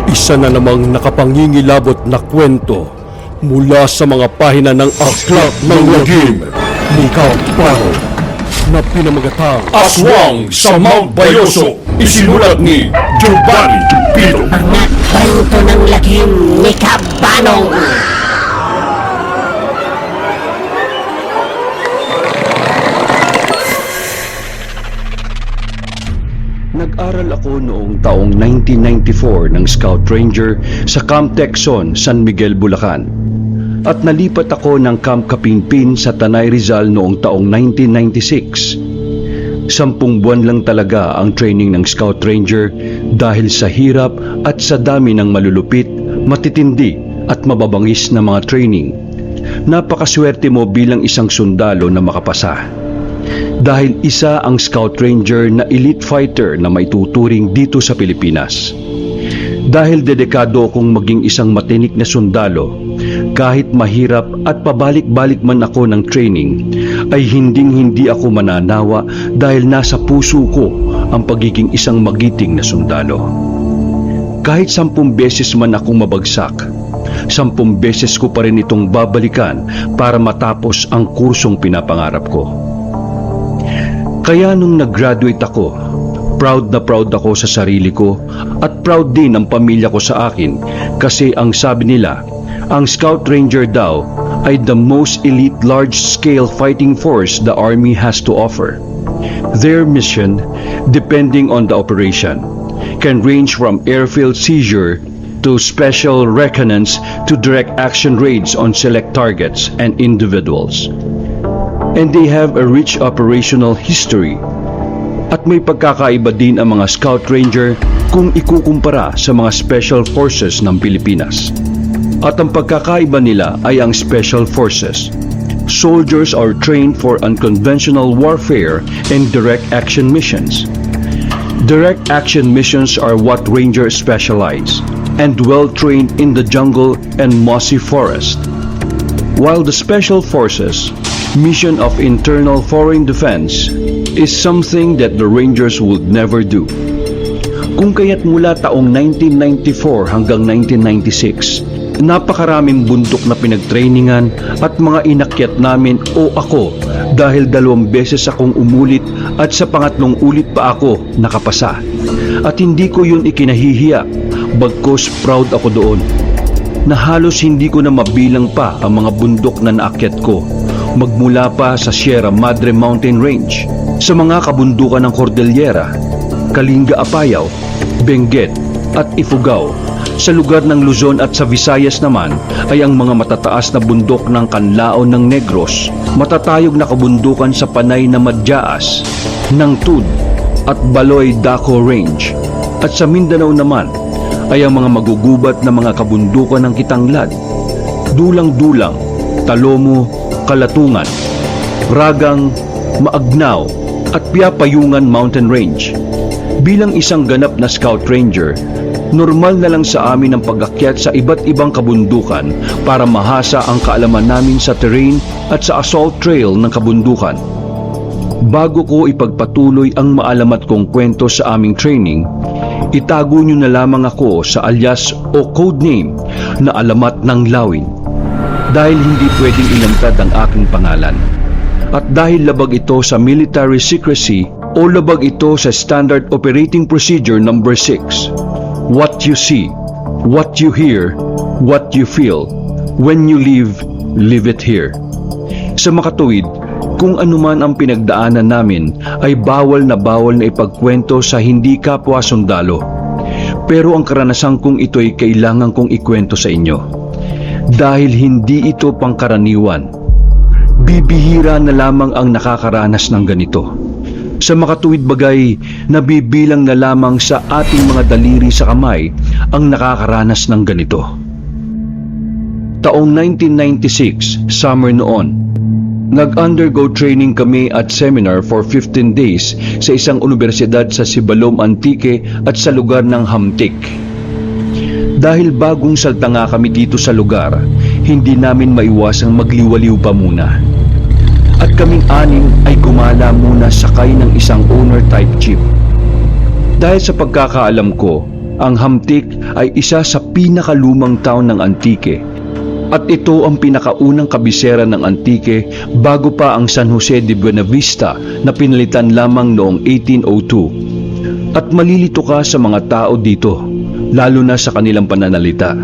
Isa na namang nakapangingilabot na kwento mula sa mga pahina ng Aklat ng Lagim ni Count Paro na pinamagatang Aswang sa Mount Bayoso, isinulat ni Giovanni Pilo. Mga kwento ng lagim ni Kabanong. Nag-aral ako noong taong 1994 ng Scout Ranger sa Camp Texon, San Miguel, Bulacan. At nalipat ako ng Camp Kapingpin sa Tanay Rizal noong taong 1996. 10 buwan lang talaga ang training ng Scout Ranger dahil sa hirap at sa dami ng malulupit, matitindi at mababangis na mga training. Napakaswerte mo bilang isang sundalo na makapasa. Dahil isa ang Scout Ranger na elite fighter na may tuturing dito sa Pilipinas. Dahil dedikado akong maging isang matinik na sundalo, kahit mahirap at pabalik-balik man ako ng training, ay hinding-hindi ako mananawa dahil nasa puso ko ang pagiging isang magiting na sundalo. Kahit 10 beses man akong mabagsak, 10 beses ko pa rin itong babalikan para matapos ang kursong pinapangarap ko. Kaya nung nag-graduate ako, proud na proud ako sa sarili ko at proud din ang pamilya ko sa akin kasi ang sabi nila, ang Scout Ranger daw ay the most elite large-scale fighting force the Army has to offer. Their mission, depending on the operation, can range from airfield seizure to special reconnaissance to direct action raids on select targets and individuals. And they have a rich operational history. At may pagkakaiba din ang mga Scout Ranger kung ikukumpara sa mga Special Forces ng Pilipinas. At ang pagkakaiba nila ay ang Special Forces. Soldiers are trained for unconventional warfare and direct action missions. Direct action missions are what Rangers specialize and well trained in the jungle and mossy forest. While the Special Forces mission of internal foreign defense is something that the Rangers would never do. Kung kaya't mula taong 1994 hanggang 1996, napakaraming bundok na pinagtrainingan at mga inakyat namin o ako dahil 2 beses akong umulit at sa pangatlong ulit pa ako nakapasa. At hindi ko yun ikinahihiya, bagkus proud ako doon. Na halos hindi ko na mabilang pa ang mga bundok na naakyat ko, magmula pa sa Sierra Madre Mountain Range, sa mga kabundukan ng Cordillera, Kalinga Apayao, Benguet at Ifugao. Sa lugar ng Luzon at sa Visayas naman ay ang mga matataas na bundok ng Canlaon ng Negros, matatayog na kabundukan sa Panay na Madyaas, ng Tud at Baloy Daco Range. At sa Mindanao naman ay ang mga magugubat na mga kabundukan ng Kitanglad, Dulang-Dulang, Talomo, Kalatungan, Ragang, Maagnaw at Piapayungan Mountain Range. Bilang isang ganap na Scout Ranger, normal na lang sa amin ang pag-akyat sa iba't ibang kabundukan para mahasa ang kaalaman namin sa terrain at sa assault trail ng kabundukan. Bago ko ipagpatuloy ang maalamat kong kwento sa aming training, itago nyo na lamang ako sa alias o codename na Alamat ng Lawin. Dahil hindi pwedeng ilantad ang aking pangalan. At dahil labag ito sa military secrecy o labag ito sa Standard Operating Procedure No. 6. What you see, what you hear, what you feel, when you leave it here. Sa makatuwid, kung anuman ang pinagdaanan namin ay bawal na ipagkwento sa hindi kapwa sundalo. Pero ang karanasan kong ito'y kailangan kong ikwento sa inyo. Dahil hindi ito pangkaraniwan. Bibihira na lamang ang nakakaranas ng ganito. Sa makatuwid bagay, nabibilang na lamang sa ating mga daliri sa kamay ang nakakaranas ng ganito. Taong 1996, summer noon, nag-undergo training kami at seminar for 15 days sa isang universidad sa Sibalom Antique at sa lugar ng Hamtik. Dahil bagong salta nga kami dito sa lugar, hindi namin maiwasang magliwaliw pa muna. At kaming 6 ay gumala muna sakay ng isang owner-type jeep. Dahil sa pagkakaalam ko, Ang Hamtik ay isa sa pinakalumang town ng Antique at ito ang pinakaunang kabisera ng Antique bago pa ang San Jose de Buenavista na pinalitan lamang noong 1802. At malilito ka sa mga tao dito, lalo na sa kanilang pananalita,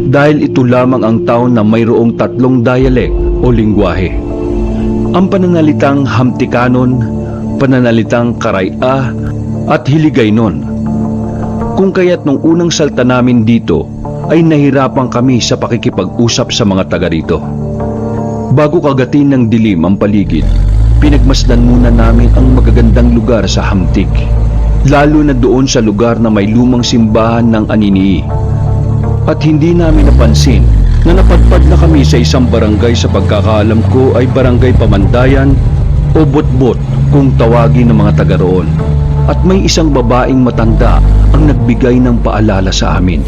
dahil ito lamang ang town na mayroong 3 dialect o lingwahe. Ang pananalitang Hamtikanon, pananalitang Karaya at Hiligaynon. Kung kaya't nung unang salta namin dito ay nahirapan kami sa pakikipag-usap sa mga taga rito. Bago kagatin ng dilim ang paligid, pinagmasdan muna namin ang magagandang lugar sa Hamtik, lalo na doon sa lugar na may lumang simbahan ng Aninii. At hindi namin napansin na napadpad na kami sa isang barangay sa pagkakaalam ko ay Barangay Pamandayan o Botbot kung tawagin ng mga taga roon. At may isang babaeng matanda ang nagbigay ng paalala sa amin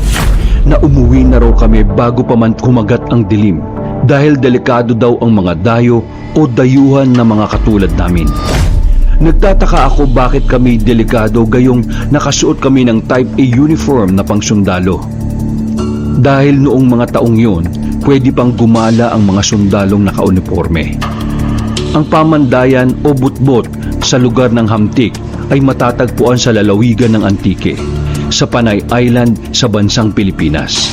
na umuwi na raw kami bago pa man kumagat ang dilim dahil delikado daw ang mga dayo o dayuhan na mga katulad namin. Nagtataka ako bakit kami delikado gayong nakasuot kami ng Type A uniform na pangsundalo. Dahil noong mga taong yun, pwede pang gumala ang mga sundalong nakauniforme. Ang Pamandayan o Butbot sa lugar ng Hamtik ay matatagpuan sa lalawigan ng Antique, sa Panay Island sa bansang Pilipinas.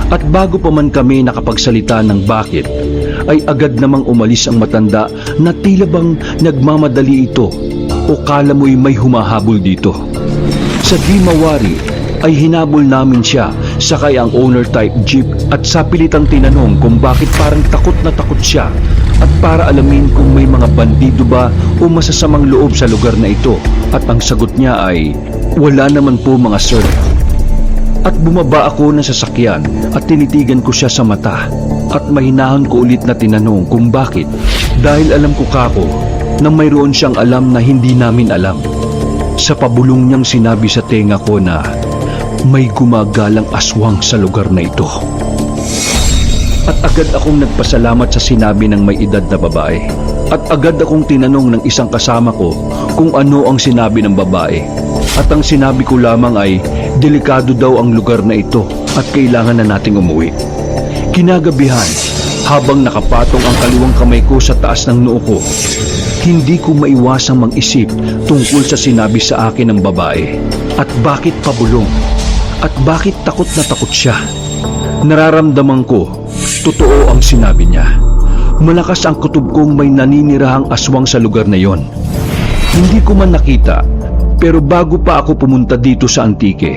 At bago pa man kami nakapagsalita ng bakit, ay agad namang umalis ang matanda na tila bang nagmamadali ito o kala mo'y may humahabol dito. Sa di mawari ay hinabol namin siya sakay ang owner type jeep at sapilitang tinanong kung bakit parang takot na takot siya at para alamin kung may mga bandido ba o masasamang loob sa lugar na ito, at ang sagot niya ay wala naman po mga sir. At bumaba ako ng sasakyan at tinitigan ko siya sa mata at mahinahan ko ulit na tinanong kung bakit, dahil alam ko kako na mayroon siyang alam na hindi namin alam. Sa pabulong niyang sinabi sa tenga ko na may gumagalang aswang sa lugar na ito. At agad akong nagpasalamat sa sinabi ng may edad na babae. At agad akong tinanong ng isang kasama ko kung ano ang sinabi ng babae. At ang sinabi ko lamang ay delikado daw ang lugar na ito at kailangan na nating umuwi. Kinagabihan, habang nakapatong ang kaliwang kamay ko sa taas ng noo ko, hindi ko maiwasang mag-isip tungkol sa sinabi sa akin ng babae. At bakit pabulong? At bakit takot na takot siya? Nararamdaman ko, totoo ang sinabi niya. Malakas ang kutob kong may naninirahang aswang sa lugar na yon. Hindi ko man nakita, pero bago pa ako pumunta dito sa Antique,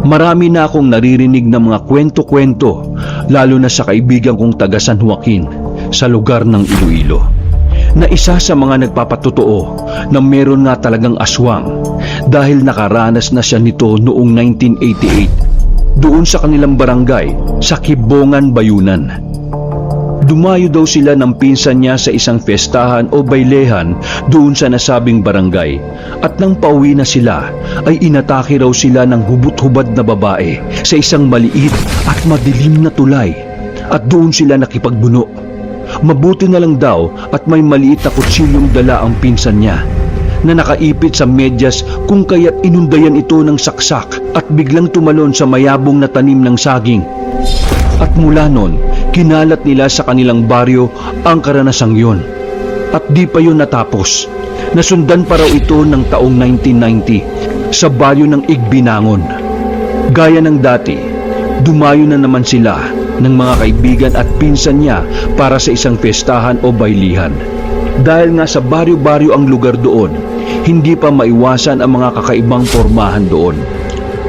marami na akong naririnig ng mga kwento-kwento, lalo na sa kaibigan kong taga San Joaquin sa lugar ng Iloilo, na isa sa mga nagpapatotoo na meron nga talagang aswang dahil nakaranas na siya nito noong 1988 doon sa kanilang barangay sa Kibongan, Bayunan. Dumayo daw sila ng pinsan niya sa isang festahan o bailehan doon sa nasabing barangay, at nang pauwi na sila ay inatake raw sila ng hubot-hubad na babae sa isang maliit at madilim na tulay, at doon sila nakipagbuno. Mabuti na lang daw at may maliit na kutsilyong dala ang pinsan niya na nakaipit sa medyas, kung kaya't inundayan ito ng saksak at biglang tumalon sa mayabong na tanim ng saging. At mula nun, kinalat nila sa kanilang baryo ang karanasang yun. At di pa yun natapos. Nasundan pa raw ito ng taong 1990 sa baryo ng Igbinangon. Gaya ng dati, dumayo na naman sila ng mga kaibigan at pinsan niya para sa isang festahan o bailihan. Dahil nga sa baryo-baryo ang lugar doon, hindi pa maiwasan ang mga kakaibang pormahan doon.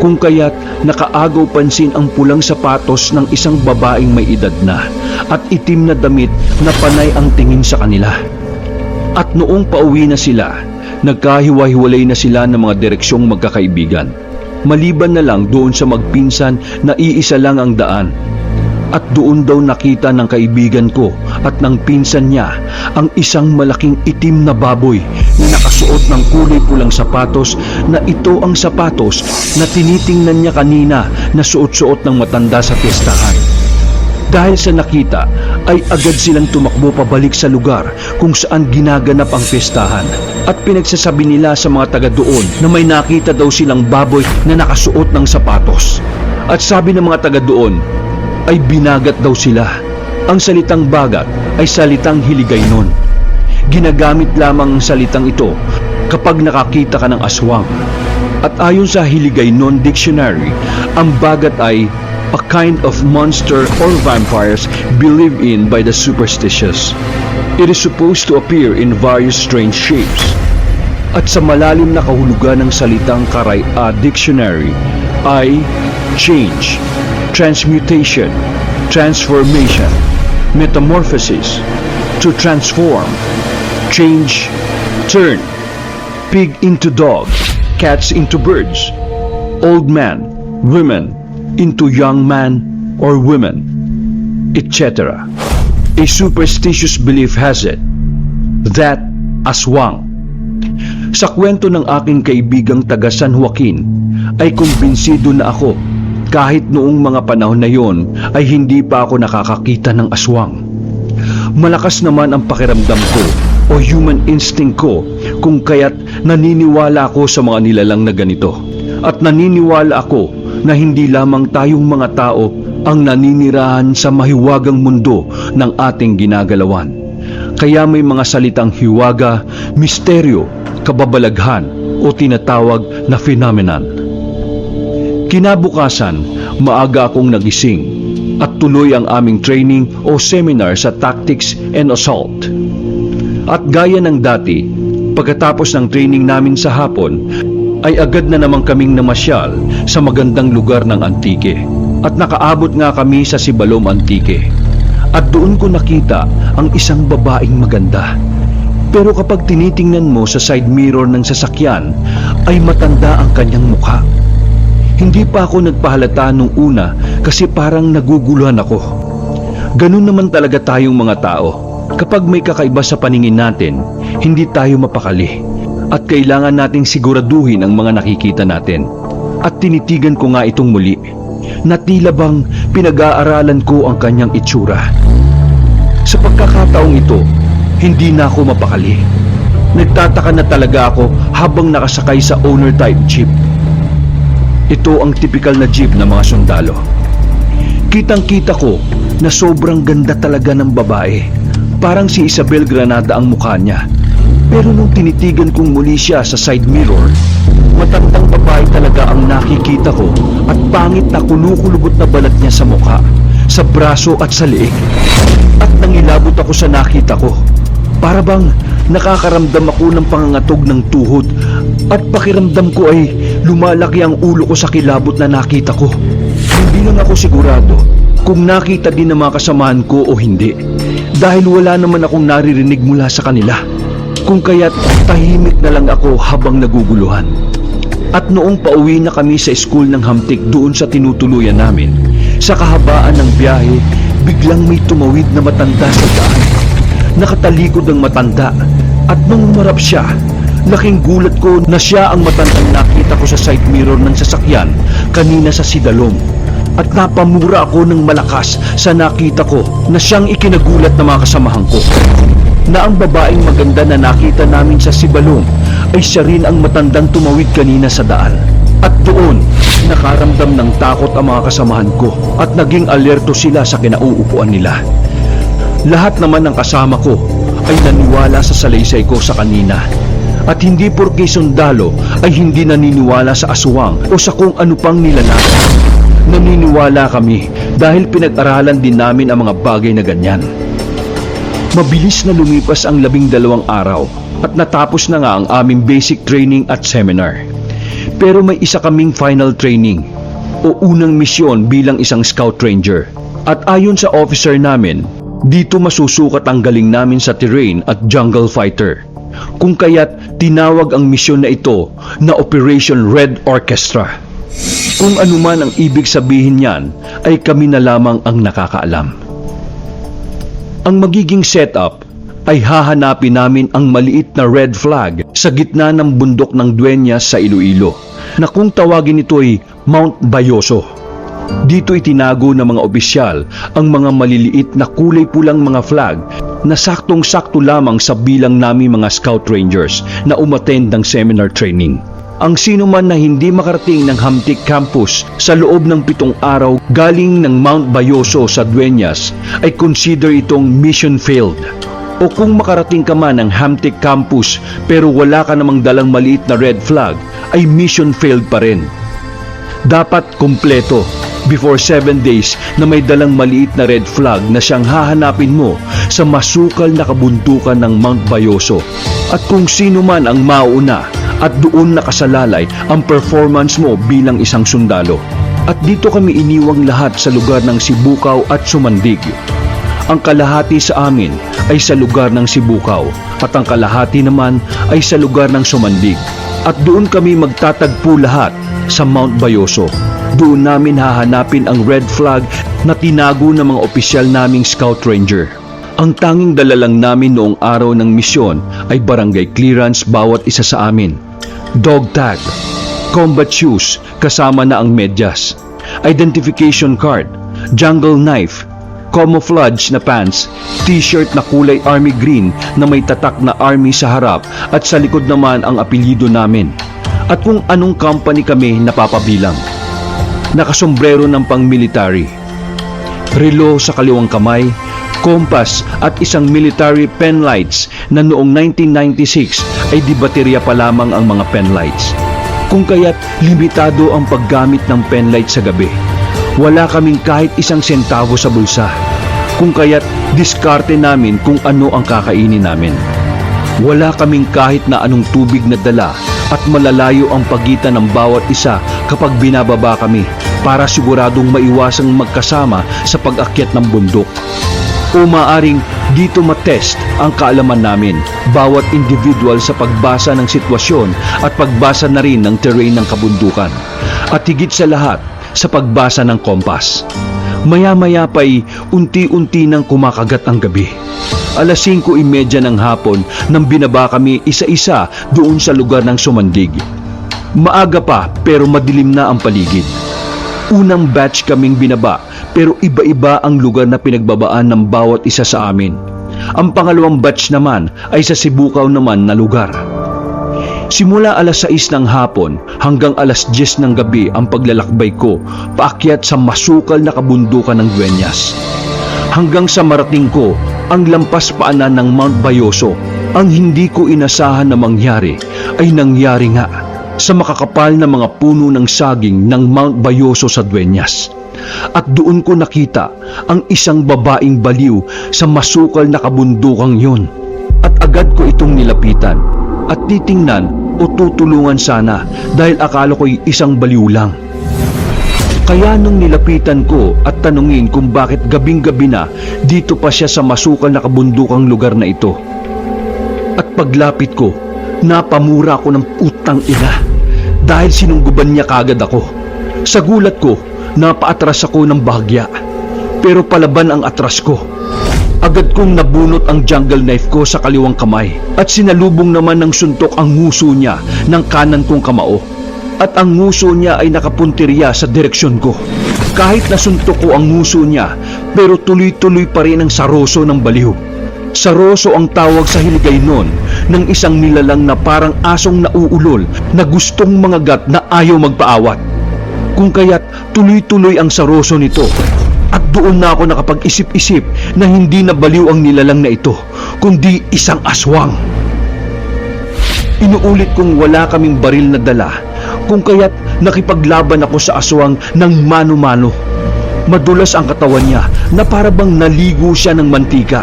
Kung kaya't nakaagaw pansin ang pulang sapatos ng isang babaeng may edad na at itim na damit na panay ang tingin sa kanila. At noong pauwi na sila, nagkahiwa-hiwalay na sila ng mga direksyong magkakaibigan. Maliban na lang doon sa magpinsan na iisa lang ang daan. At doon daw nakita ng kaibigan ko at ng pinsan niya ang isang malaking itim na baboy na nakasuot ng kulay pulang sapatos, na ito ang sapatos na tinitingnan niya kanina na suot-suot ng matanda sa piyestahan. Dahil sa nakita, ay agad silang tumakbo pabalik sa lugar kung saan ginaganap ang pestahan. At pinagsasabi nila sa mga taga doon na may nakita daw silang baboy na nakasuot ng sapatos. At sabi ng mga taga doon, ay binagat daw sila. Ang salitang bagat ay salitang Hiligaynon. Ginagamit lamang ang salitang ito kapag nakakita ka ng aswang. At ayon sa Hiligaynon Dictionary, ang bagat ay a kind of monster or vampires believed in by the superstitious. It is supposed to appear in various strange shapes. At sa malalim na kahulugan ng salitang Karay-a Dictionary ay change, transmutation, transformation, metamorphosis, to transform, change, turn, pig into dog, cats into birds, old man, women, into young man or women, etc. A superstitious belief has it that aswang. Sa kwento ng aking kaibigang taga San Joaquin, ay kumbinsido na ako kahit noong mga panahon na yon ay hindi pa ako nakakakita ng aswang. Malakas naman ang pakiramdam ko o human instinct ko kung kaya't naniniwala ako sa mga nilalang na ganito. At naniniwala ako na hindi lamang tayong mga tao ang naninirahan sa mahiwagang mundo ng ating ginagalawan. Kaya may mga salitang hiwaga, misteryo, kababalaghan o tinatawag na phenomenon. Kinabukasan, maaga akong nagising at tuloy ang aming training o seminar sa Tactics and Assault. At gaya ng dati, pagkatapos ng training namin sa hapon, ay agad na naman kaming namasyal sa magandang lugar ng Antique. At nakaabot nga kami sa Sibalom Antique. At doon ko nakita ang isang babaeng maganda. Pero kapag tinitingnan mo sa side mirror ng sasakyan, ay matanda ang kanyang mukha. Hindi pa ako nagpahalata nung una kasi parang naguguluhan ako. Ganun naman talaga tayong mga tao. Kapag may kakaiba sa paningin natin, hindi tayo mapakali. At kailangan nating siguraduhin ang mga nakikita natin. At tinitigan ko nga itong muli, na tila bang pinag-aaralan ko ang kanyang itsura. Sa pagkakataong ito, hindi na ako mapakali. Nagtataka na talaga ako habang nakasakay sa owner-type jeep. Ito ang typical na jeep ng mga sundalo. Kitang-kita ko na sobrang ganda talaga ng babae. Parang si Isabel Granada ang mukha niya. Pero nung tinitigan kong muli siya sa side mirror, matandang babae talaga ang nakikita ko at pangit na kulukulubot na balat niya sa mukha, sa braso at sa leeg. At nangilabot ako sa nakita ko. Para bang nakakaramdam ako ng pangangatog ng tuhod at pakiramdam ko ay lumalaki ang ulo ko sa kilabot na nakita ko. Hindi lang ako sigurado kung nakita din ng mga kasamahan ko o hindi dahil wala naman akong naririnig mula sa kanila. Kung kaya't tahimik na lang ako habang naguguluhan. At noong pauwi na kami sa school ng Hamtik doon sa tinutuluyan namin, sa kahabaan ng biyahe, biglang may tumawid na matanda sa daan. Nakatalikod ang matanda at nung umarap siya, laking gulat ko na siya ang matandang nakita ko sa side mirror ng sasakyan kanina sa Sidalom. At napamura ako ng malakas sa nakita ko na siyang ikinagulat ng mga kasamahan ko. Na ang babaeng maganda na nakita namin sa Sibalom ay siya rin ang matandang tumawid kanina sa daan. At doon, nakaramdam ng takot ang mga kasamahan ko at naging alerto sila sa kinauupuan nila. Lahat naman ng kasama ko ay naniwala sa salaysay ko sa kanina. At hindi porke sundalo ay hindi naniniwala sa aswang o sa kung ano pang nilalang. Naniniwala kami dahil pinag-aralan din namin ang mga bagay na ganyan. Mabilis na lumipas ang 12 araw at natapos na nga ang aming basic training at seminar. Pero may isa kaming final training o unang misyon bilang isang scout ranger. At ayon sa officer namin, dito masusukat ang galing namin sa terrain at jungle fighter. Kung kaya't tinawag ang misyon na ito na Operation Red Orchestra. Kung anuman ang ibig sabihin niyan ay kami na lamang ang nakakaalam. Ang magiging setup ay hahanapin namin ang maliit na red flag sa gitna ng bundok ng Dueñas sa Iloilo na kung tawagin ito ay Mount Bayoso. Dito itinago ng mga opisyal ang mga maliliit na kulay pulang mga flag na saktong-sakto lamang sa bilang namin mga Scout Rangers na umattend ng seminar training. Ang sino man na hindi makarating ng Hamtic Campus sa loob ng 7 araw galing ng Mount Bayoso sa Dueñas ay consider itong mission failed. O kung makarating ka man ng Hamtic Campus pero wala ka namang dalang maliit na red flag ay mission failed pa rin. Dapat kumpleto before 7 days na may dalang maliit na red flag na siyang hahanapin mo sa masukal na kabundukan ng Mount Bayoso. At kung sino man ang mauna at doon nakasalalay ang performance mo bilang isang sundalo. At dito kami iniwang lahat sa lugar ng Sibukaw at Sumandig. Ang kalahati sa amin ay sa lugar ng Sibukaw at ang kalahati naman ay sa lugar ng Sumandig. At doon kami magtatagpo lahat sa Mount Bayoso. Doon namin hahanapin ang red flag na tinago ng mga opisyal naming Scout Ranger. Ang tanging dala lang namin noong araw ng misyon ay barangay clearance bawat isa sa amin, dog tag, combat shoes kasama na ang medyas, identification card, jungle knife, camouflage na pants, t-shirt na kulay army green na may tatak na army sa harap at sa likod naman ang apelyido namin at kung anong company kami napapabilang. Nakasombrero ng pang-military, relo sa kaliwang kamay, kompas at isang military pen lights na noong 1996 ay di baterya pa lamang ang mga pen lights. Kung kaya't limitado ang paggamit ng pen light sa gabi. Wala kaming kahit isang sentavo sa bulsa. Kung kaya't diskarte namin kung ano ang kakainin namin. Wala kaming kahit na anong tubig na dala at malalayo ang pagitan ng bawat isa kapag binababa kami para siguradong maiwasang magkasama sa pag-akyat ng bundok. O maaring dito matest ang kaalaman namin, bawat individual sa pagbasa ng sitwasyon at pagbasa na rin ng terrain ng kabundukan. At higit sa lahat, sa pagbasa ng kompas. Maya-maya pa'y unti-unti nang kumakagat ang gabi. 5:30 ng hapon nang binaba kami isa-isa doon sa lugar ng Sumandig. Maaga pa pero madilim na ang paligid. Unang batch kaming binaba pero iba-iba ang lugar na pinagbabaan ng bawat isa sa amin. Ang pangalawang batch naman ay sa Sibukaw naman na lugar. Simula 6:00 ng hapon hanggang 10:00 ng gabi ang paglalakbay ko paakyat sa masukal na kabundukan ng Dueñas. Hanggang sa marating ko ang lampas paanan ng Mount Bayoso, ang hindi ko inasahan na mangyari ay nangyari nga sa makakapal na mga puno ng saging ng Mount Bayoso sa Dueñas. At doon ko nakita ang isang babaeng baliw sa masukal na kabundukang yun. At agad ko itong nilapitan at titingnan o tutulungan sana dahil akala ko'y isang baliw lang. Kaya nung nilapitan ko at tanungin kung bakit gabing-gabi na dito pa siya sa masukal na kabundukang lugar na ito. At paglapit ko, napamura ko ng utang ina dahil sinungguban niya kagad ako. Sa gulat ko, napaatras ako ng bahagya pero palaban ang atras ko. Agad kong nabunot ang jungle knife ko sa kaliwang kamay at sinalubong naman ng suntok ang nguso niya ng kanan kong kamao. At ang nguso niya ay nakapuntirya sa direksyon ko. Kahit nasuntok ko ang nguso niya, pero tuloy-tuloy pa rin ang saroso ng baliw. Saroso ang tawag sa Hiligay noon ng isang nilalang na parang asong nauulol na gustong mangagat na ayaw magpaawat. Kung kaya't tuloy-tuloy ang saroso nito. At doon na ako nakapag-isip-isip na hindi na baliw ang nilalang na ito, kundi isang aswang. Inuulit kong wala kaming baril na dala, kung kaya't nakipaglaban ako sa aswang ng mano-mano. Madulas ang katawan niya na parabang naligo siya ng mantika.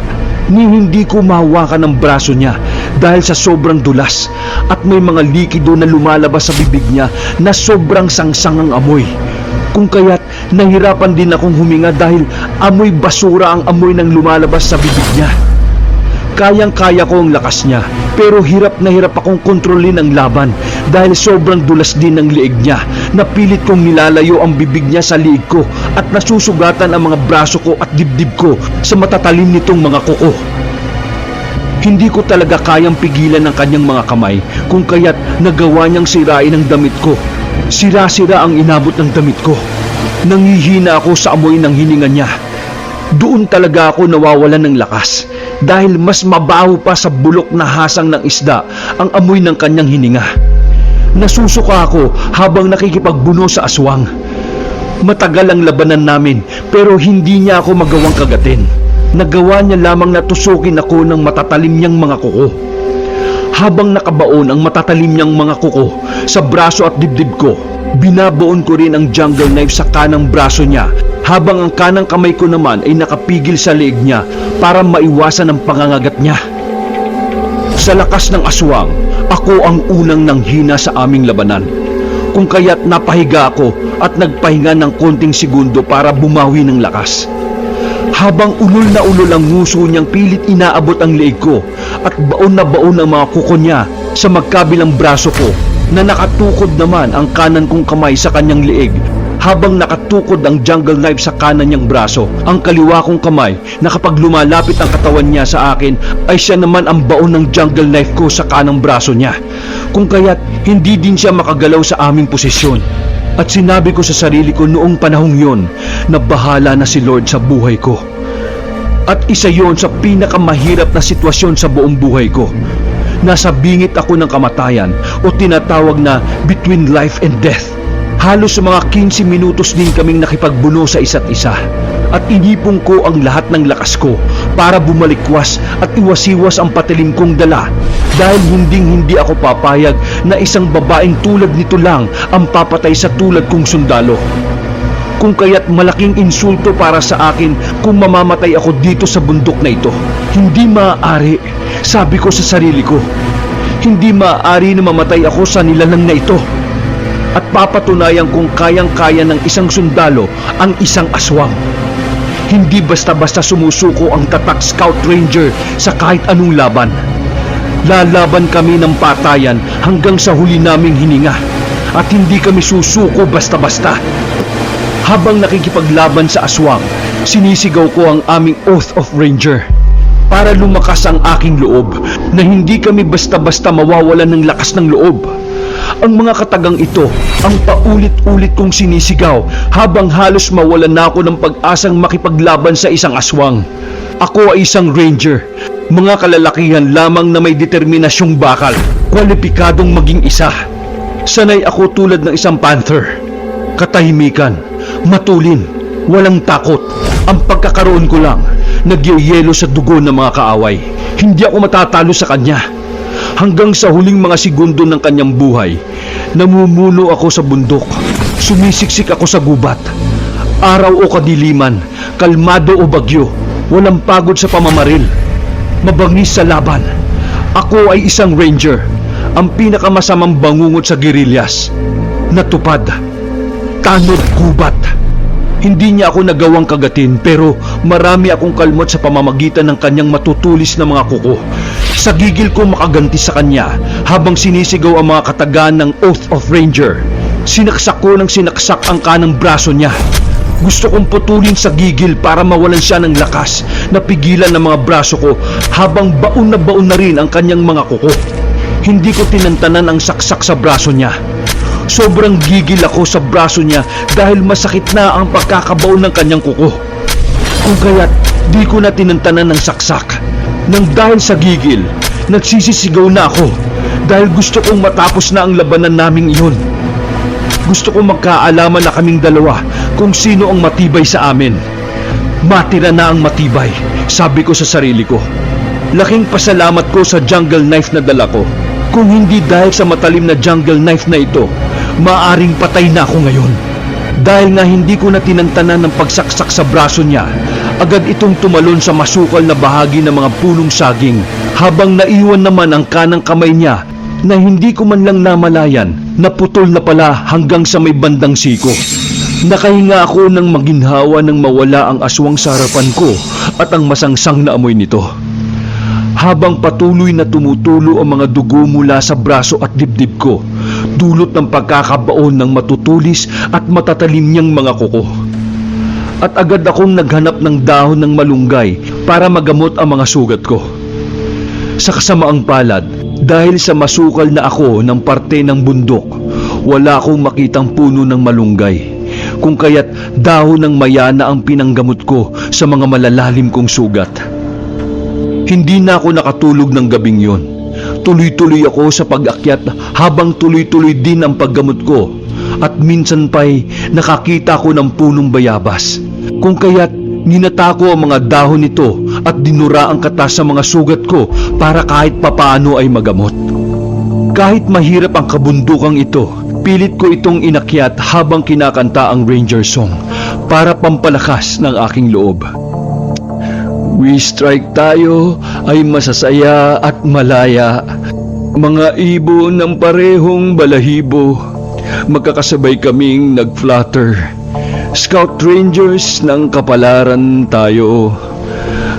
Ni hindi ko mahawakan ang braso niya dahil sa sobrang dulas at may mga likido na lumalabas sa bibig niya na sobrang sangsang ang amoy. Kung kaya't nahirapan din akong huminga dahil amoy basura ang amoy ng lumalabas sa bibig niya. Kayang-kaya ko ang lakas niya pero hirap na hirap akong kontrolin ang laban dahil sobrang dulas din ng liig niya. Napilit kong nilalayo ang bibig niya sa liig ko at nasusugatan ang mga braso ko at dibdib ko sa matatalim nitong mga kuko. Hindi ko talaga kayang pigilan ang kanyang mga kamay kung kaya't nagawa niyang sirain ang damit ko. Sira-sira ang inabot ng damit ko. Nangihina ako sa amoy ng hininga niya. Doon talaga ako nawawalan ng lakas dahil mas mabaho pa sa bulok na hasang ng isda ang amoy ng kanyang hininga. Nasusuka ako habang nakikipagbuno sa aswang. Matagal ang labanan namin pero hindi niya ako magawang kagatin. Nagawa niya lamang na tusukin ako ng matatalim niyang mga kuko. Habang nakabaon ang matatalim niyang mga kuko sa braso at dibdib ko, binabaon ko rin ang jungle knife sa kanang braso niya habang ang kanang kamay ko naman ay nakapigil sa leeg niya para maiwasan ang pangangagat niya. Sa lakas ng aswang, ako ang unang nanghina sa aming labanan. Kung kaya't napahiga ako at nagpahinga ng konting segundo para bumawi ng lakas. Habang ulol na ulol ang nguso niyang pilit inaabot ang leeg ko at baon na baon ang mga kuko niya sa magkabilang braso ko na nakatukod naman ang kanan kong kamay sa kanyang leeg habang nakatukod ang jungle knife sa kanan niyang braso. Ang kaliwa kong kamay na kapag lumalapit ang katawan niya sa akin ay siya naman ang baon ng jungle knife ko sa kanang braso niya. Kung kaya't hindi din siya makagalaw sa aming posisyon. At sinabi ko sa sarili ko noong panahong yon na bahala na si Lord sa buhay ko. At isa yon sa pinakamahirap na sitwasyon sa buong buhay ko. Nasa bingit ako ng kamatayan o tinatawag na between life and death. Halos sa mga 15 minutos din kaming nakipagbuno sa isa't isa. At inipong ko ang lahat ng lakas ko para bumalikwas at iwasiwas ang patilim kong dala dahil hindi ako papayag na isang babaeng tulad nito lang ang papatay sa tulad kong sundalo. Kung kaya't malaking insulto para sa akin kung mamamatay ako dito sa bundok na ito. Hindi maaari, sabi ko sa sarili ko. Hindi maaari na mamatay ako sa nilalang na ito. At papatunayan kung kayang-kaya ng isang sundalo ang isang aswang. Hindi basta-basta sumusuko ang tatak Scout Ranger sa kahit anong laban. Lalaban kami ng patayan hanggang sa huli naming hininga. At hindi kami susuko basta-basta. Habang nakikipaglaban sa aswang, sinisigaw ko ang aming Oath of Ranger. Para lumakas ang aking loob na hindi kami basta-basta mawawalan ng lakas ng loob. Ang mga katagang ito ang paulit-ulit kong sinisigaw habang halos mawalan na ako ng pag-asang makipaglaban sa isang aswang. Ako ay isang ranger, mga kalalakihan lamang na may determinasyong bakal, kwalipikadong maging isa. Sanay ako tulad ng isang panther. Katahimikan, matulin, walang takot. Ang pagkakaroon ko lang, nagyayelo sa dugo ng mga kaaway. Hindi ako matatalo sa kanya. Hanggang sa huling mga segundo ng kanyang buhay, namumuno ako sa bundok, sumisiksik ako sa gubat. Araw o kadiliman, kalmado o bagyo, walang pagod sa pamamaril, mabangis sa laban. Ako ay isang ranger, ang pinakamasamang bangungot sa guerrillas. Natupad, tanod gubat. Hindi niya ako nagawang kagatin pero marami akong kalmot sa pamamagitan ng kanyang matutulis na mga kuko. Sa gigil ko makaganti sa kanya habang sinisigaw ang mga katagaan ng Oath of Ranger. Sinaksak ko ng sinaksak ang kanang braso niya. Gusto kong putulin sa gigil para mawalan siya ng lakas. Napigilan ng mga braso ko habang baon na rin ang kanyang mga kuko. Hindi ko tinantanan ang saksak sa braso niya. Sobrang gigil ako sa braso niya dahil masakit na ang pagkakabaon ng kanyang kuko. Kung kaya't di ko na tinantanan ng saksak. Nang dahil sa gigil, nagsisisigaw na ako dahil gusto kong matapos na ang labanan naming iyon. Gusto kong magkaalaman na kaming dalawa kung sino ang matibay sa amin. Matira na ang matibay, sabi ko sa sarili ko. Laking pasalamat ko sa jungle knife na dala ko. Kung hindi dahil sa matalim na jungle knife na ito, maaring patay na ako ngayon. Dahil nga hindi ko na tinantanan ng pagsaksak sa braso niya, agad itong tumalon sa masukal na bahagi ng mga punong saging habang naiwan naman ang kanang kamay niya na hindi ko man lang namalayan na putol na pala hanggang sa may bandang siko. Nakahinga ako ng maginhawa nang mawala ang aswang sa harapan ko at ang masangsang na amoy nito. Habang patuloy na tumutulo ang mga dugo mula sa braso at dibdib ko, dulot ng pagkakabaon ng matutulis at matatalim niyang mga kuko. At agad akong naghanap ng dahon ng malunggay para magamot ang mga sugat ko. Sa kasamaang palad, dahil sa masukal na ako ng parte ng bundok, wala akong makitang puno ng malunggay. kung kaya't dahon ng mayana ang pinanggamot ko sa mga malalalim kong sugat. Hindi na ako nakatulog ng gabing yon. Tuloy-tuloy ako sa pag-akyat habang tuloy-tuloy din ang paggamot ko, at minsan pa'y nakakita ko ng punong bayabas, kung kaya't ninata ko ang mga dahon nito at dinura ang katas sa mga sugat ko para kahit papaano ay magamot. Kahit mahirap ang kabundukang ito, pilit ko itong inakyat habang kinakanta ang Ranger song para pampalakas ng aking loob. We strike tayo ay masasaya at malaya, mga ibon ng parehong balahibo, magkakasabay kaming nag-flutter. Scout Rangers ng kapalaran tayo,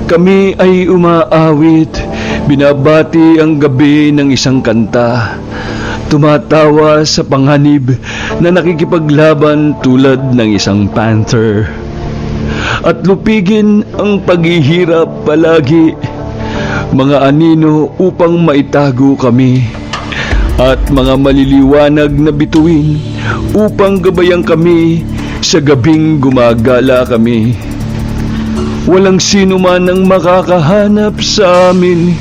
kami ay umaawit, binabati ang gabi ng isang kanta, tumatawa sa panganib na nakikipaglaban tulad ng isang panther. At lupigin ang paghihirap palagi, mga anino upang maitago kami, at mga maliliwanag na bituin upang gabayan kami sa gabing gumagala kami. Walang sino man ang makakahanap sa amin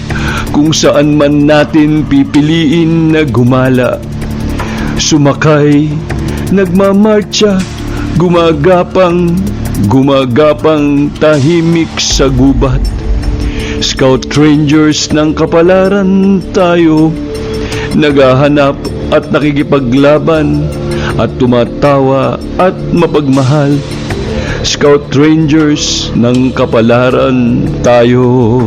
kung saan man natin pipiliin na gumala. Sumakay, nagmamartsa, gumagapang tahimik sa gubat. Scout Rangers ng kapalaran tayo, naghahanap at nakikipaglaban at tumatawa at mapagmahal. Scout Rangers ng kapalaran tayo.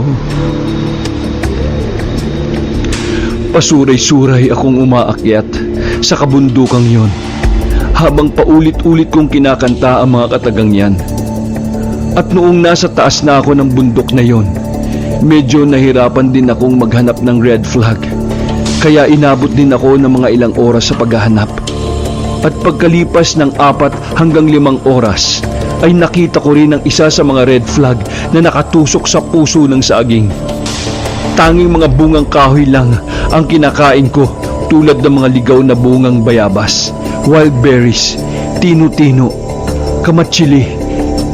Pasuray-suray akong umaakyat sa kabundukang yon, habang paulit-ulit kong kinakanta ang mga katagang yan. At noong nasa taas na ako ng bundok na yon, medyo nahirapan din akong maghanap ng red flag. Kaya inabot din ako ng mga ilang oras sa paghahanap. At pagkalipas ng 4 hanggang 5 oras, ay nakita ko rin ang isa sa mga red flag na nakatusok sa puso ng saging. Tanging mga bungang kahoy lang ang kinakain ko, tulad ng mga ligaw na bungang bayabas, wild berries, tino-tino, kamatsili,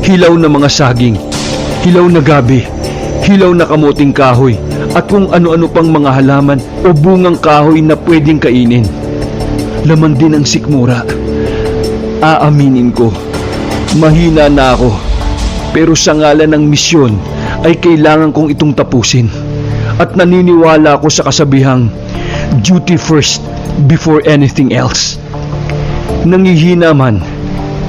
hilaw na mga saging, hilaw na gabi, hilaw na kamuting kahoy, at kung ano-ano pang mga halaman o bungang kahoy na pwedeng kainin. Laman din ang sikmura. Aaminin ko, mahina na ako, pero sa ngalan ng misyon ay kailangan kong itong tapusin. At naniniwala ako sa kasabihang duty first before anything else. Nangihina man,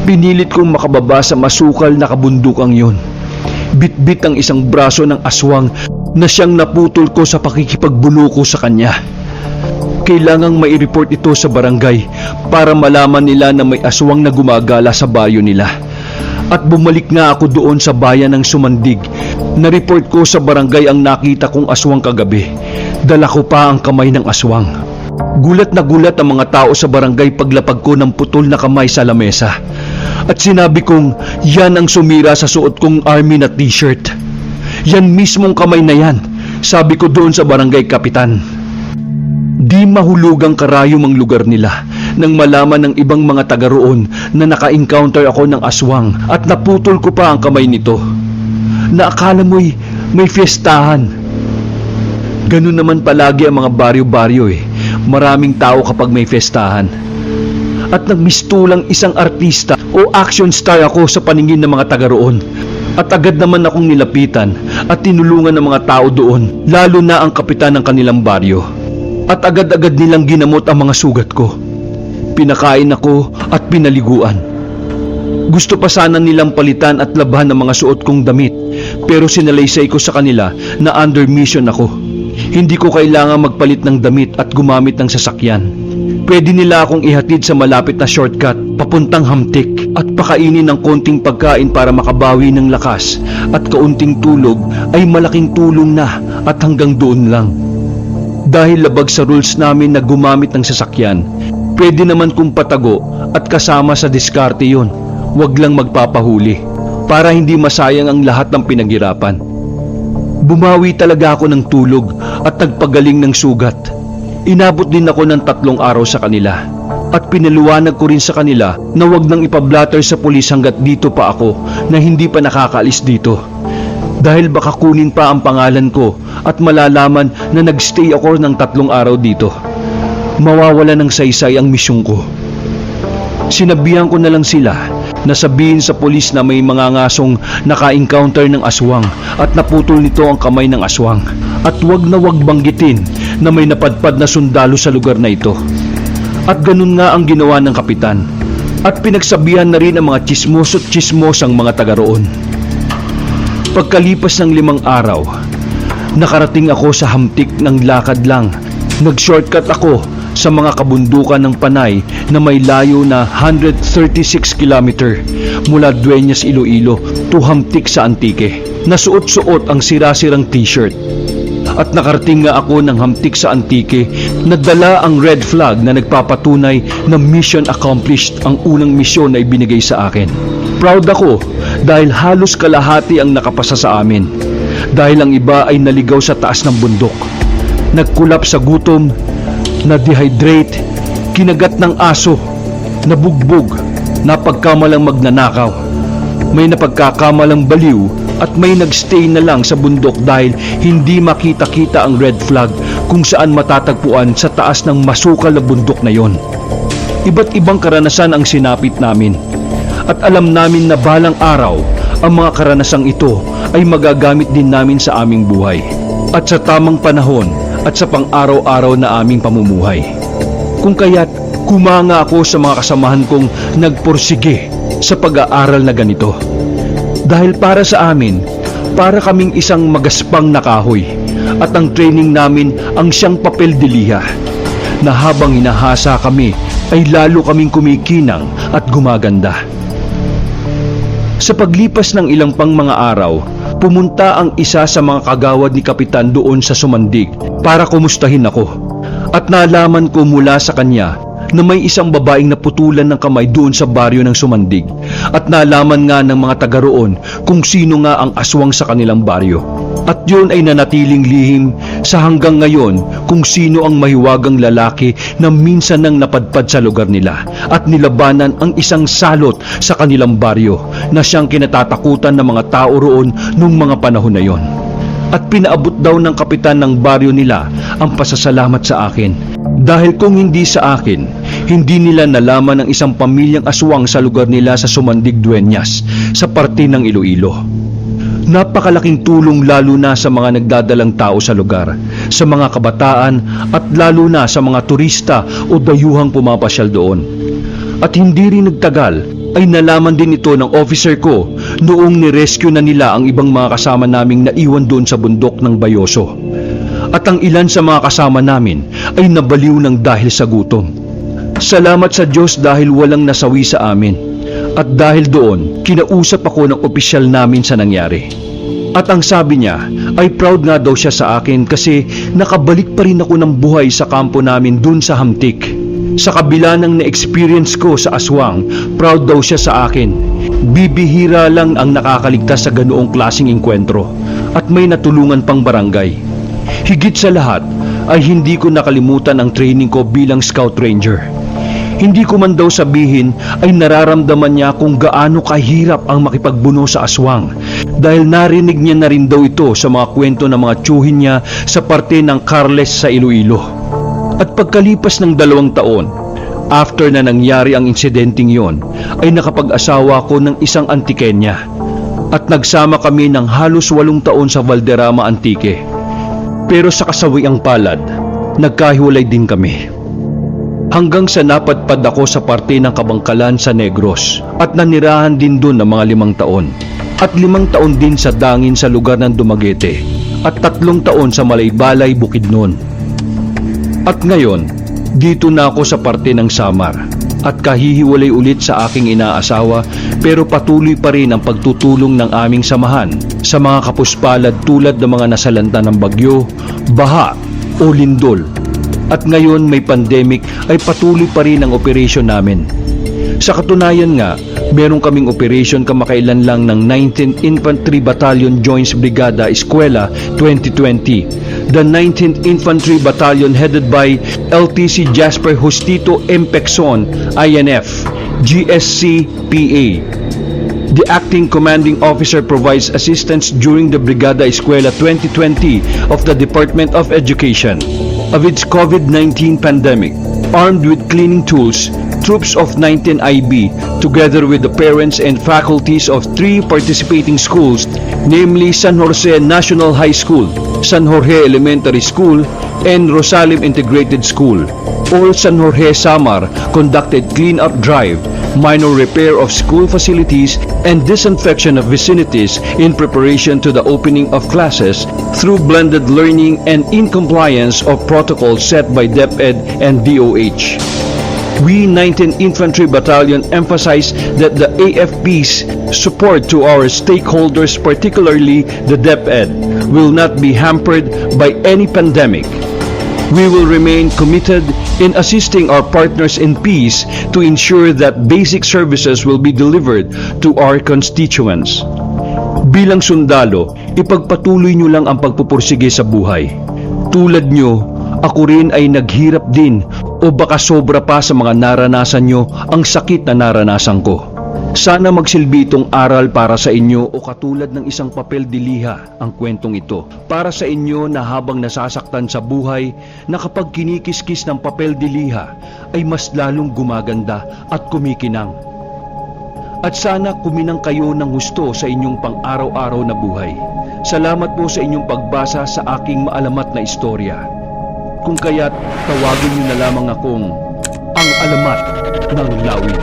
pinilit kong makababa sa masukal na kabundukang yon. Bit-bit ang isang braso ng aswang na siyang naputol ko sa pakikipagbuluko sa kanya. Kailangang mai-report ito sa barangay para malaman nila na may aswang na gumagala sa bayo nila. At bumalik nga ako doon sa bayan ng Sumandig. Na-report ko sa barangay ang nakita kong aswang kagabi. Dala ko pa ang kamay ng aswang. Gulat na gulat ang mga tao sa barangay paglapag ko ng putol na kamay sa lamesa. At sinabi kong yan ang sumira sa suot kong army na t-shirt. Yan mismong kamay na yan, sabi ko doon sa barangay kapitan. Di mahulugang karayom ang lugar nila nang malaman ng ibang mga taga roon na naka-encounter ako ng aswang at naputol ko pa ang kamay nito. Naakala mo'y may fiestahan. Ganun naman palagi ang mga baryo-baryo eh. Maraming tao kapag may fiestahan. At nagmistulang isang artista o action star ako sa paningin ng mga taga roon. At agad naman akong nilapitan at tinulungan ng mga tao doon, lalo na ang kapitan ng kanilang baryo. At agad-agad nilang ginamot ang mga sugat ko. Pinakain ako at pinaliguan. Gusto pa sana nilang palitan at labhan ng mga suot kong damit, pero sinalaysay ko sa kanila na under mission ako. Hindi ko kailangan magpalit ng damit at gumamit ng sasakyan. Pwede nila akong ihatid sa malapit na shortcut papuntang Hamtik at pakainin ng konting pagkain para makabawi ng lakas, at kaunting tulog ay malaking tulong na at hanggang doon lang. Dahil labag sa rules namin na gumamit ng sasakyan, pwede naman kong patago at kasama sa diskarte yon. Huwag lang magpapahuli para hindi masayang ang lahat ng pinaghirapan. Bumawi talaga ako ng tulog at nagpagaling ng sugat. Inabot din ako ng 3 araw sa kanila. At pinaliwanag ko rin sa kanila na wag nang ipablatter sa pulis hanggat dito pa ako na hindi pa nakakaalis dito. Dahil baka kunin pa ang pangalan ko at malalaman na nagstay ako ng 3 araw dito. Mawawala ng saysay ang misyon ko. Sinabihan ko na lang sila na sabihin sa pulis na may mga ngasong naka-encounter ng aswang at naputol nito ang kamay ng aswang. At wag na wag banggitin na may napadpad na sundalo sa lugar na ito. At ganun nga ang ginawa ng kapitan. At pinagsabihan na rin ang mga tsismoso't tsismosang mga taga roon. Pagkalipas ng 5 araw, nakarating ako sa hamtik ng lakad lang. Nag-shortcut ako sa mga kabundukan ng Panay na may layo na 136 km mula Dueñas, Iloilo to hamtik sa Antique. Nasuot-suot ang sira-sirang t-shirt. At nakarating nga ako ng hamtik sa Antique na dala ang red flag na nagpapatunay na mission accomplished ang unang misyon na ibinigay sa akin. Proud ako dahil halos kalahati ang nakapasa sa amin. Dahil ang iba ay naligaw sa taas ng bundok. Nagkulap sa gutom, na-dehydrate, kinagat ng aso, nabugbog, napagkamalang magnanakaw. May napagkakamalang baliw at may nagstay na lang sa bundok dahil hindi makita-kita ang red flag kung saan matatagpuan sa taas ng masukal na bundok na yon. Iba't ibang karanasan ang sinapit namin at alam namin na balang araw ang mga karanasang ito ay magagamit din namin sa aming buhay at sa tamang panahon at sa pang-araw-araw na aming pamumuhay. Kung kaya't kumanga ako sa mga kasamahan kong nagpursige sa pag-aaral na ganito. Dahil para sa amin, para kaming isang magaspang na kahoy at ang training namin ang siyang papel de liha na habang hinahasa kami ay lalo kaming kumikinang at gumaganda. Sa paglipas ng ilang pang mga araw, pumunta ang isa sa mga kagawad ni Kapitan doon sa Sumandig para kumustahin ako. At nalaman ko mula sa kanya na may isang babaeng naputulan ng kamay doon sa baryo ng Sumandig. At nalaman nga ng mga taga roon kung sino nga ang aswang sa kanilang baryo. At yun ay nanatiling lihim sa hanggang ngayon kung sino ang mahiwagang lalaki na minsan nang napadpad sa lugar nila at nilabanan ang isang salot sa kanilang baryo na siyang kinatatakutan ng mga tao roon nung mga panahon na yon. At pinaabot daw ng kapitan ng baryo nila ang pasasalamat sa akin. Dahil kung hindi sa akin, hindi nila nalaman ang isang pamilyang aswang sa lugar nila sa Sumandig, Dueñas, sa parte ng Iloilo. Napakalaking tulong lalo na sa mga nagdadalang tao sa lugar, sa mga kabataan at lalo na sa mga turista o dayuhang pumapasyal doon. At hindi rin nagtagal ay nalaman din ito ng officer ko noong nirescue na nila ang ibang mga kasama naming naiwan doon sa bundok ng Bayoso. At ang ilan sa mga kasama namin ay nabaliw ng dahil sa gutom. Salamat sa Diyos dahil walang nasawi sa amin. At dahil doon, kinausap ako ng opisyal namin sa nangyari. At ang sabi niya ay proud nga daw siya sa akin kasi nakabalik pa rin ako ng buhay sa kampo namin dun sa hamtik. Sa kabila ng na-experience ko sa aswang, proud daw siya sa akin. Bibihira lang ang nakakaligtas sa ganoong klaseng engkwentro at may natulungan pang barangay. Higit sa lahat ay hindi ko nakalimutan ang training ko bilang Scout Ranger. Hindi ko man daw sabihin ay nararamdaman niya kung gaano kahirap ang makipagbuno sa aswang dahil narinig niya na rin daw ito sa mga kwento ng mga tiyuhin niya sa parte ng Carles sa Iloilo. At pagkalipas ng 2 taon, after na nangyari ang insidenteng yon, ay nakapag-asawa ko ng isang Antiqueña at nagsama kami ng halos 8 taon sa Valderrama, Antique. Pero sa kasawiang palad, nagkahiwalay din kami. Hanggang sa napadpad ako sa parte ng Kabangkalan sa Negros at nanirahan din doon ng mga 5 taon. At 5 taon din sa Dangin sa lugar ng Dumaguete at 3 taon sa Malaybalay, Bukidnon. At ngayon, dito na ako sa parte ng Samar at kahihiwalay ulit sa aking inaasawa pero patuloy pa rin ang pagtutulong ng aming samahan sa mga kapuspalad tulad ng mga nasalanta ng bagyo, baha o lindol. At ngayon may pandemic ay patuloy pa rin ang operasyon namin. Sa katunayan nga Meron kaming operation kamakailan lang ng 19th Infantry Battalion Joins Brigada Eskwela 2020. The 19th Infantry Battalion headed by LTC Jasper Justito M. Pexon, INF, GSC PA. The acting commanding officer provides assistance during the Brigada Eskwela 2020 of the Department of Education. Amidst COVID-19 pandemic, armed with cleaning tools, troops of 19IB, together with the parents and faculties of 3 participating schools, namely San Jose National High School, San Jorge Elementary School, and Rosalim Integrated School, or San Jorge Samar, conducted clean-up drive, minor repair of school facilities, and disinfection of vicinities in preparation to the opening of classes through blended learning and in compliance of protocols set by DepEd and DOH. We 19th Infantry Battalion emphasize that the AFP's support to our stakeholders, particularly the DepEd, will not be hampered by any pandemic. We will remain committed in assisting our partners in peace to ensure that basic services will be delivered to our constituents. Bilang sundalo, ipagpatuloy nyo lang ang pagpupursige sa buhay. Tulad nyo, ako rin ay naghirap din o baka sobra pa sa mga naranasan nyo ang sakit na naranasan ko. Sana magsilbi itong aral para sa inyo o katulad ng isang papel de liha ang kwentong ito. Para sa inyo na habang nasasaktan sa buhay, na kapag kinikiskis ng papel de liha ay mas lalong gumaganda at kumikinang. At sana kuminang kayo ng gusto sa inyong pang-araw-araw na buhay. Salamat po sa inyong pagbasa sa aking maalamat na istorya. Kung kaya't tawagin niyo na lamang akong ang alamat ng lawin.